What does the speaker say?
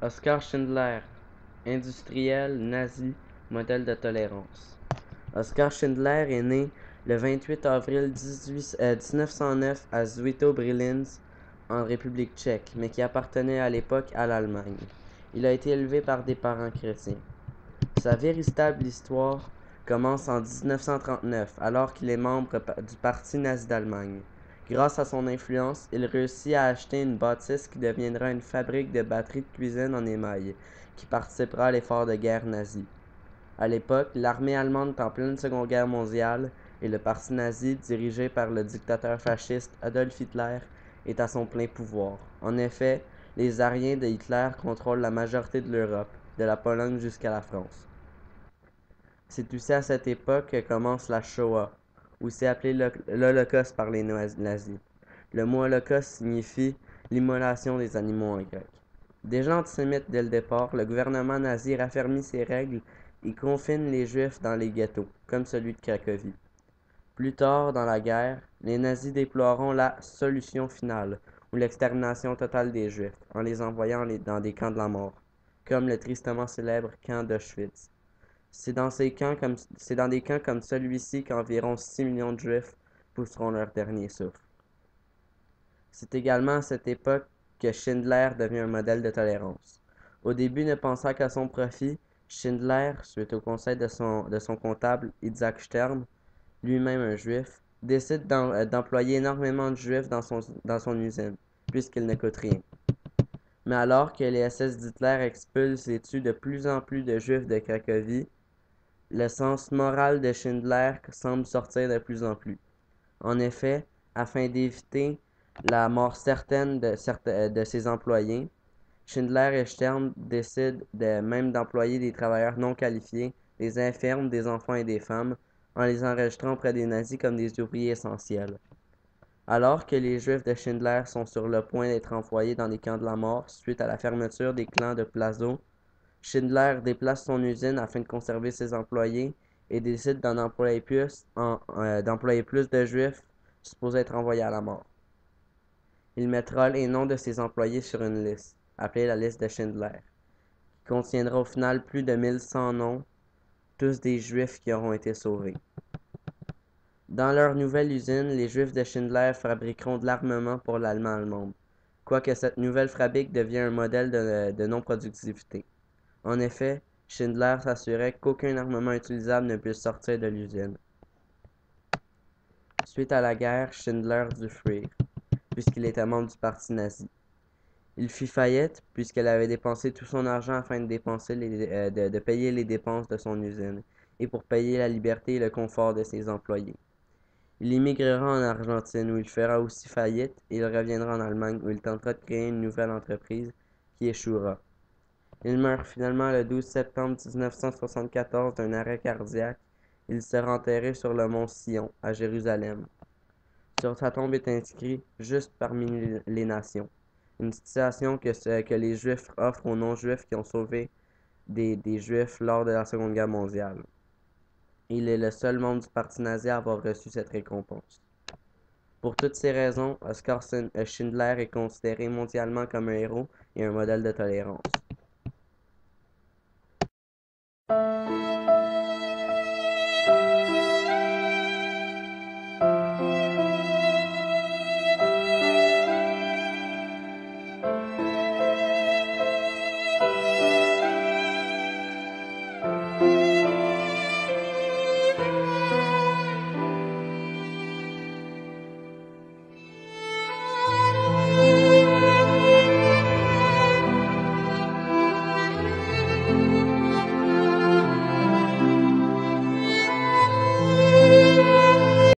Oskar Schindler, industriel, nazi, modèle de tolérance. Oskar Schindler est né le 28 avril 1909 à Świętobrzyż, en République tchèque, mais qui appartenait à l'époque à l'Allemagne. Il a été élevé par des parents chrétiens. Sa véritable histoire commence en 1939, alors qu'il est membre du Parti nazi d'Allemagne. Grâce à son influence, il réussit à acheter une bâtisse qui deviendra une fabrique de batteries de cuisine en émail, qui participera à l'effort de guerre nazi. À l'époque, l'armée allemande est en pleine Seconde Guerre mondiale et le parti nazi, dirigé par le dictateur fasciste Adolf Hitler, est à son plein pouvoir. En effet, les Ariens de Hitler contrôlent la majorité de l'Europe, de la Pologne jusqu'à la France. C'est aussi à cette époque que commence la Shoah, aussi appelée l'Holocauste par les nazis. Le mot Holocauste signifie l'immolation des animaux en grec. Déjà antisémite dès le départ, le gouvernement nazi raffermit ses règles et confine les Juifs dans les ghettos, comme celui de Cracovie. Plus tard dans la guerre, les nazis déploieront la solution finale, ou l'extermination totale des Juifs, en les envoyant dans des camps de la mort, comme le tristement célèbre camp d'Auschwitz. C'est dans des camps comme celui-ci qu'environ 6 millions de Juifs pousseront leur dernier souffle. C'est également à cette époque que Schindler devient un modèle de tolérance. Au début, ne pensant qu'à son profit, Schindler, suite au conseil de son comptable Isaac Stern, lui-même un juif, décide d'employer énormément de juifs dans son usine, puisqu'il ne coûte rien. Mais alors que les SS d'Hitler expulsent et tuent de plus en plus de juifs de Cracovie, le sens moral de Schindler semble sortir de plus en plus. En effet, afin d'éviter la mort certaine de ses employés, Schindler et Stern décident même d'employer des travailleurs non qualifiés, des infirmes, des enfants et des femmes, en les enregistrant auprès des nazis comme des ouvriers essentiels. Alors que les Juifs de Schindler sont sur le point d'être envoyés dans les camps de la mort suite à la fermeture des clans de Plazo, Schindler déplace son usine afin de conserver ses employés et décide d'employer plus de Juifs supposés être envoyés à la mort. Il mettra les noms de ses employés sur une liste, appelée la liste de Schindler, qui contiendra au final plus de 1100 noms, tous des Juifs qui auront été sauvés. Dans leur nouvelle usine, les Juifs de Schindler fabriqueront de l'armement pour l'Allemagne allemande, quoique cette nouvelle fabrique devient un modèle de non-productivité. En effet, Schindler s'assurait qu'aucun armement utilisable ne puisse sortir de l'usine. Suite à la guerre, Schindler dut fuir, puisqu'il était membre du parti nazi. Il fit faillite, puisqu'elle avait dépensé tout son argent afin de payer les dépenses de son usine, et pour payer la liberté et le confort de ses employés. Il immigrera en Argentine, où il fera aussi faillite, et il reviendra en Allemagne, où il tentera de créer une nouvelle entreprise, qui échouera. Il meurt finalement le 12 septembre 1974 d'un arrêt cardiaque. Il sera enterré sur le mont Sion, à Jérusalem. Sur sa tombe est inscrit « Juste parmi les nations », une citation que les Juifs offrent aux non-Juifs qui ont sauvé des Juifs lors de la Seconde Guerre mondiale. Il est le seul membre du parti nazi à avoir reçu cette récompense. Pour toutes ces raisons, Oskar Schindler est considéré mondialement comme un héros et un modèle de tolérance.